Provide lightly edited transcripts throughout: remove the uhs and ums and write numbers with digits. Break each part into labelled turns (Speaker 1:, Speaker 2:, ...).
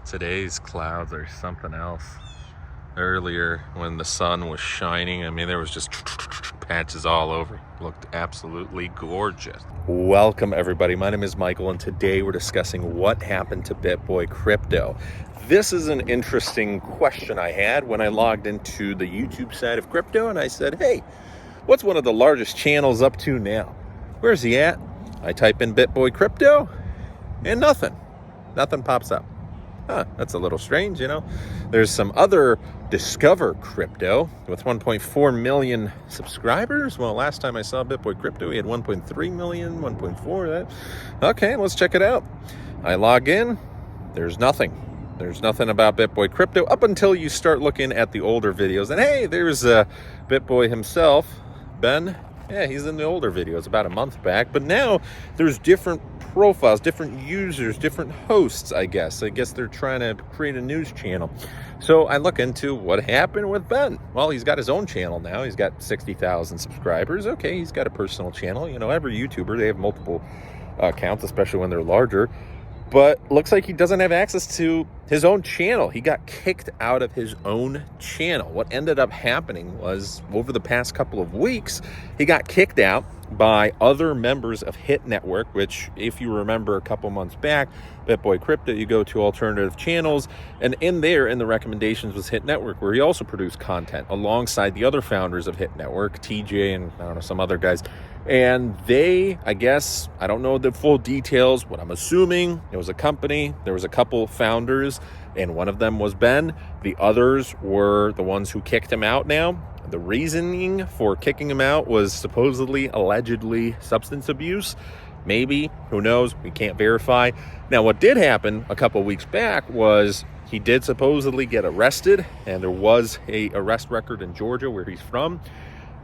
Speaker 1: Today's clouds are something else. Earlier, when the sun was shining, I mean, there was just patches all over. It looked absolutely gorgeous. Welcome, everybody. My name is Michael, and today we're discussing what happened to BitBoy crypto. This is an interesting question I had when I logged into the YouTube side of crypto, and I said, hey, what's one of the largest channels up to now? Where's he at? I type in BitBoy crypto, and nothing pops up. That's a little strange, you know. There's some other Discover Crypto with 1.4 million subscribers. Well, last time I saw BitBoy Crypto, he had 1.3 million, 1.4. Okay, let's check it out. I log in. There's nothing. There's nothing about BitBoy Crypto up until you start looking at the older videos. And hey, there's BitBoy himself, Ben. Yeah, he's in the older videos about a month back. But now there's different profiles, different users, different hosts, I guess. I guess they're trying to create a news channel. So I look into what happened with Ben. Well, he's got his own channel now. He's got 60,000 subscribers. Okay, he's got a personal channel. You know, every YouTuber, they have multiple accounts, especially when they're larger. But looks like he doesn't have access to his own channel. He got kicked out of his own channel. What ended up happening was over the past couple of weeks, he got kicked out by other members of Hit Network, which, if you remember a couple months back, BitBoy Crypto, you go to alternative channels, and in there, in the recommendations was Hit Network, where he also produced content alongside the other founders of Hit Network, TJ and I don't know, some other guys. And they, I guess, I don't know the full details, but I'm assuming it was a company, there was a couple founders, and one of them was Ben. The others were the ones who kicked him out now. The reasoning for kicking him out was supposedly, allegedly, substance abuse. Maybe, who knows, we can't verify. Now, what did happen a couple weeks back was he did supposedly get arrested, and there was a arrest record in Georgia where he's from.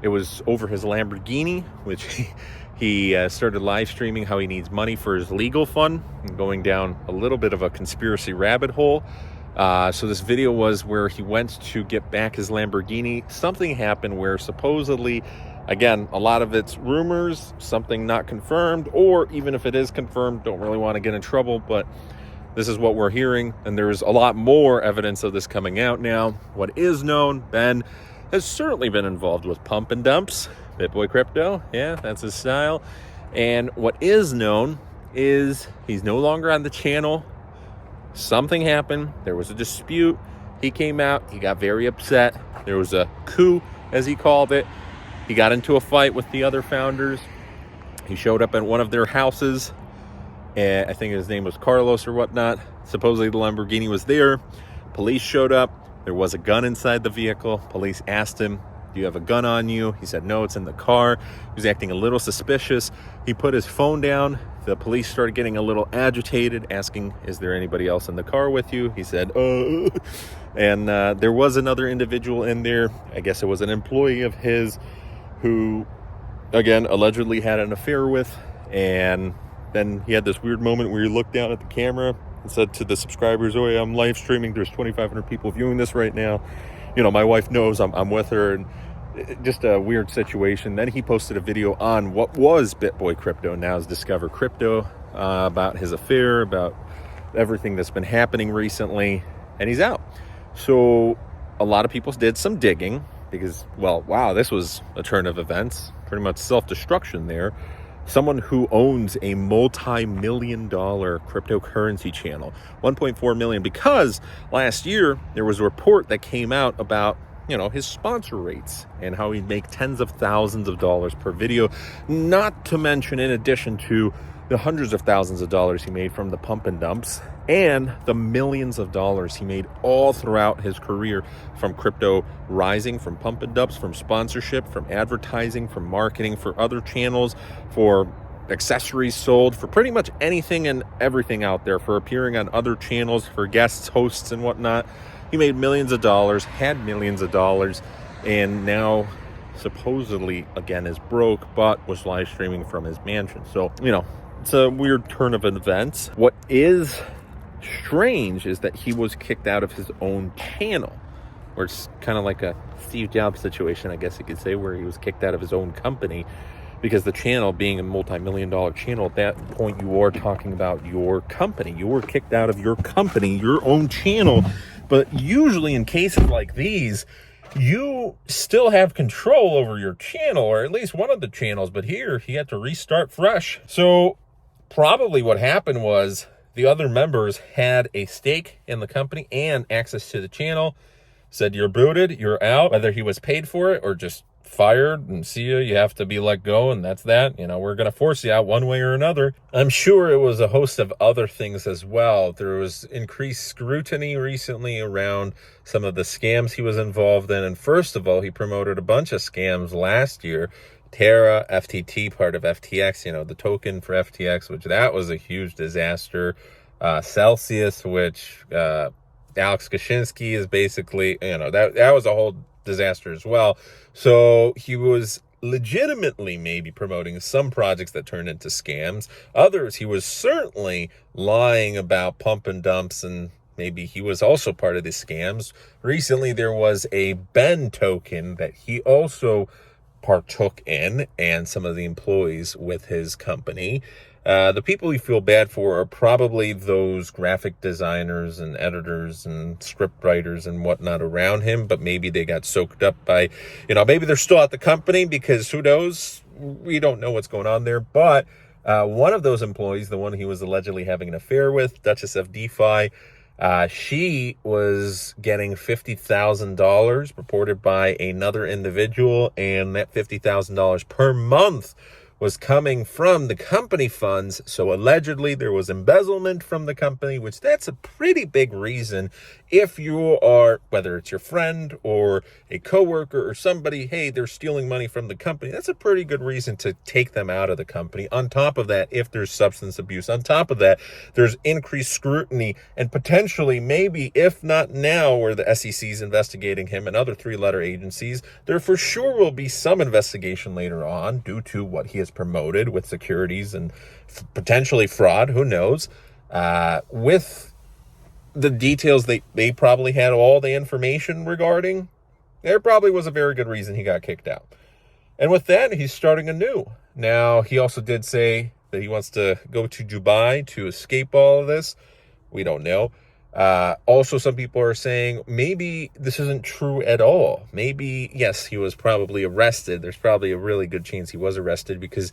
Speaker 1: It was over his Lamborghini, which he started live streaming how he needs money for his legal fund, and going down a little bit of a conspiracy rabbit hole. So this video was where he went to get back his Lamborghini. Something happened where supposedly, again, a lot of it's rumors, something not confirmed, or even if it is confirmed, don't really want to get in trouble, but this is what we're hearing, and there's a lot more evidence of this coming out now. What is known, Ben has certainly been involved with pump and dumps. BitBoy Crypto, yeah, that's his style. And what is known is he's no longer on the channel. Something happened. There was a dispute. He came out. He got very upset. There was a coup, as he called it. He got into a fight with the other founders. He showed up at one of their houses. And I think his name was Carlos or whatnot. Supposedly the Lamborghini was there. Police showed up. There was a gun inside the vehicle. Police asked him, do you have a gun on you? He said, no, it's in the car. He was acting a little suspicious. He put his phone down. The police started getting a little agitated, asking, is there anybody else in the car with you? He said, And there was another individual in there. I guess it was an employee of his who, again, allegedly had an affair with. And then he had this weird moment where he looked down at the camera and said to the subscribers, oh, yeah, I'm live streaming. There's 2,500 people viewing this right now. You know, my wife knows I'm with her. And just a weird situation. Then he posted a video on what was BitBoy Crypto, now is Discover Crypto, about his affair, about everything that's been happening recently, and he's out. So a lot of people did some digging because, well, wow, this was a turn of events, pretty much self-destruction there. Someone who owns a multi-million-dollar cryptocurrency channel, 1.4 million, because last year there was a report that came out about, you know, his sponsor rates and how he'd make tens of thousands of dollars per video, not to mention in addition to the hundreds of thousands of dollars he made from the pump and dumps and the millions of dollars he made all throughout his career from crypto rising, from pump and dumps, from sponsorship, from advertising, from marketing for other channels, for accessories sold, for pretty much anything and everything out there, for appearing on other channels, for guests, hosts, and whatnot. He made millions of dollars, had millions of dollars, and now supposedly, again, is broke, but was live streaming from his mansion. So, you know, it's a weird turn of events. What is strange is that he was kicked out of his own channel, where it's kind of like a Steve Jobs situation, I guess you could say, where he was kicked out of his own company. because the channel being a multi-million-dollar channel, at that point you are talking about your company. You were kicked out of your company, your own channel. But usually in cases like these, you still have control over your channel, or at least one of the channels, but here he had to restart fresh. So probably what happened was the other members had a stake in the company and access to the channel, said you're booted, you're out, whether he was paid for it or just fired and see you have to be let go, and that's that. We're going to force you out one way or another. I'm sure it was a host of other things as well. There was increased scrutiny recently around some of the scams he was involved in. And first of all, he promoted a bunch of scams last year. Terra, FTT, part of FTX, the token for FTX, which that was a huge disaster. Celsius, which Alex Kaczynski is basically, that was a whole disaster as well. So he was legitimately maybe promoting some projects that turned into scams. Others, he was certainly lying about pump and dumps, and maybe he was also part of the scams. Recently, there was a Ben token that he also partook in, and some of the employees with his company. The people we feel bad for are probably those graphic designers and editors and script writers and whatnot around him, but maybe they got soaked up by, maybe they're still at the company, because who knows? We don't know what's going on there. But one of those employees, the one he was allegedly having an affair with, Duchess of DeFi, she was getting $50,000 reported by another individual, and that $50,000 per month was coming from the company funds. So allegedly there was embezzlement from the company, which that's a pretty big reason. If you are, whether it's your friend or a coworker or somebody, hey, they're stealing money from the company, that's a pretty good reason to take them out of the company. On top of that, if there's substance abuse, on top of that, there's increased scrutiny, and potentially, maybe, if not now, where the SEC is investigating him and other three-letter agencies, there for sure will be some investigation later on due to what he has promoted with securities and potentially fraud, who knows. With the details they probably had all the information regarding, there probably was a very good reason he got kicked out. And with that, he's starting anew. Now, he also did say that he wants to go to Dubai to escape all of this. We don't know. Also, some people are saying maybe this isn't true at all. Maybe, yes, he was probably arrested. There's probably a really good chance he was arrested, because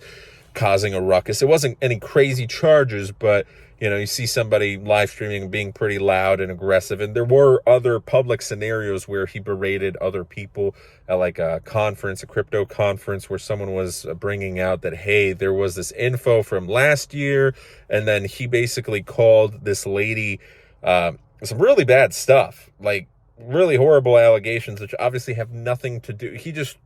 Speaker 1: causing a ruckus. It wasn't any crazy charges, but you see somebody live streaming and being pretty loud and aggressive. And there were other public scenarios where he berated other people at like a conference, a crypto conference, where someone was bringing out that, hey, there was this info from last year. And then he basically called this lady some really bad stuff, like really horrible allegations, which obviously have nothing to do. He just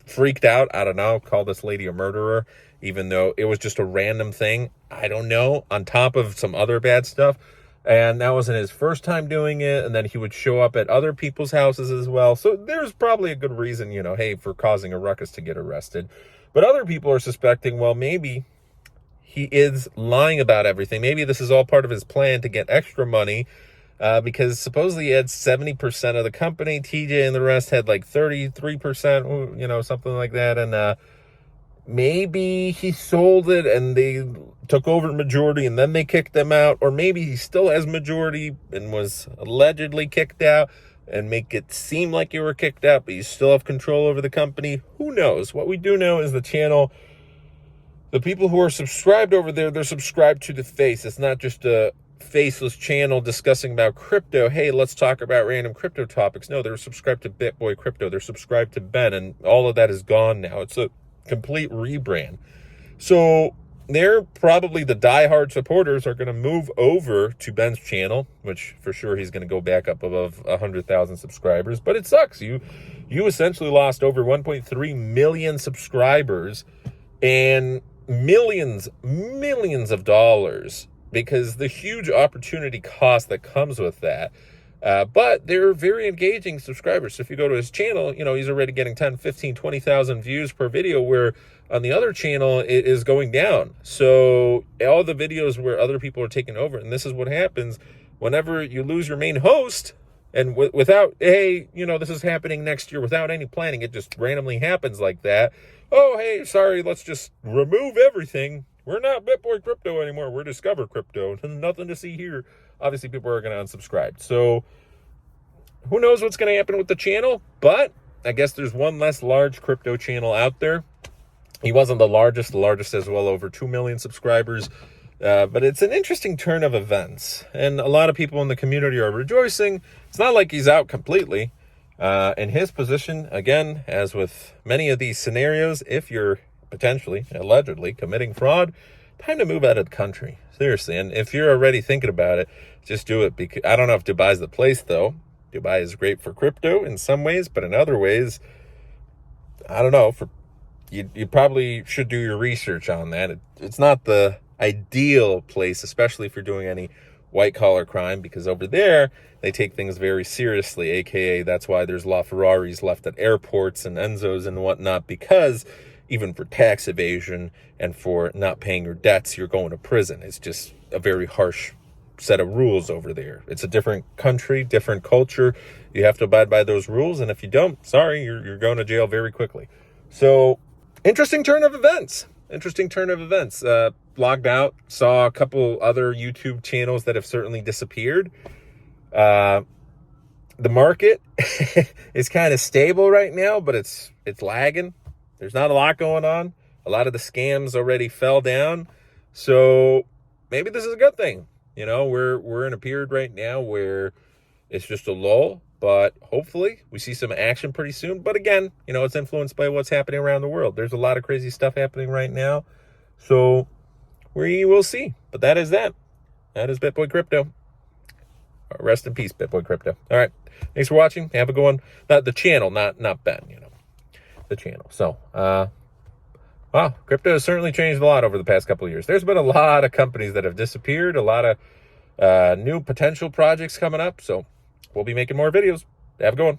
Speaker 1: freaked out. I don't know, called this lady a murderer, even though it was just a random thing. I don't know, on top of some other bad stuff. And that wasn't his first time doing it. And then he would show up at other people's houses as well. So there's probably a good reason, hey, for causing a ruckus to get arrested. But other people are suspecting, well, maybe he is lying about everything. Maybe this is all part of his plan to get extra money, because supposedly he had 70% of the company. TJ and the rest had like 33%, something like that. And maybe he sold it and they took over majority and then they kicked them out. Or maybe he still has majority and was allegedly kicked out, and make it seem like you were kicked out, but you still have control over the company. Who knows? What we do know is the channel, the people who are subscribed over there, they're subscribed to the face. It's not just a faceless channel discussing about crypto. Hey, let's talk about random crypto topics. No, they're subscribed to BitBoy Crypto. They're subscribed to Ben, and all of that is gone now. It's a complete rebrand. So they're probably, the diehard supporters are going to move over to Ben's channel, which for sure he's going to go back up above 100,000 subscribers. But it sucks. You essentially lost over 1.3 million subscribers and millions of dollars, because the huge opportunity cost that comes with that. But they're very engaging subscribers. So if you go to his channel, he's already getting 10, 15, 20,000 views per video, where on the other channel, it is going down. So all the videos where other people are taking over, and this is what happens whenever you lose your main host, And without, hey, this is happening next year, without any planning, it just randomly happens like that. Oh, hey, sorry, let's just remove everything. We're not BitBoy Crypto anymore. We're Discover Crypto. Nothing to see here. Obviously, people are going to unsubscribe. So who knows what's going to happen with the channel? But I guess there's one less large crypto channel out there. He wasn't the largest. The largest has well over 2 million subscribers. But it's an interesting turn of events. And a lot of people in the community are rejoicing. It's not like he's out completely. In his position, again, as with many of these scenarios, if you're potentially, allegedly, committing fraud, time to move out of the country. Seriously. And if you're already thinking about it, just do it. Because I don't know if Dubai's the place, though. Dubai is great for crypto in some ways, but in other ways, I don't know. You probably should do your research on that. It's not the ideal place, especially if you're doing any white-collar crime, because over there, they take things very seriously, aka that's why there's LaFerraris left at airports and Enzos and whatnot, because even for tax evasion and for not paying your debts, you're going to prison. It's just a very harsh set of rules over there. It's a different country, different culture. You have to abide by those rules, and if you don't, sorry, you're going to jail very quickly. So, interesting turn of events. Logged out, saw a couple other YouTube channels that have certainly disappeared. The market is kind of stable right now, but it's lagging. There's not a lot going on. A lot of the scams already fell down. So maybe this is a good thing. We're in a period right now where it's just a lull, but hopefully we see some action pretty soon. But again, it's influenced by what's happening around the world. There's a lot of crazy stuff happening right now. So we will see. But that is that. That is BitBoy Crypto. Rest in peace, BitBoy Crypto. All right. Thanks for watching. Have a good one. Not the channel, not Ben, the channel. So, wow, crypto has certainly changed a lot over the past couple of years. There's been a lot of companies that have disappeared, a lot of new potential projects coming up. So we'll be making more videos. Have a good one.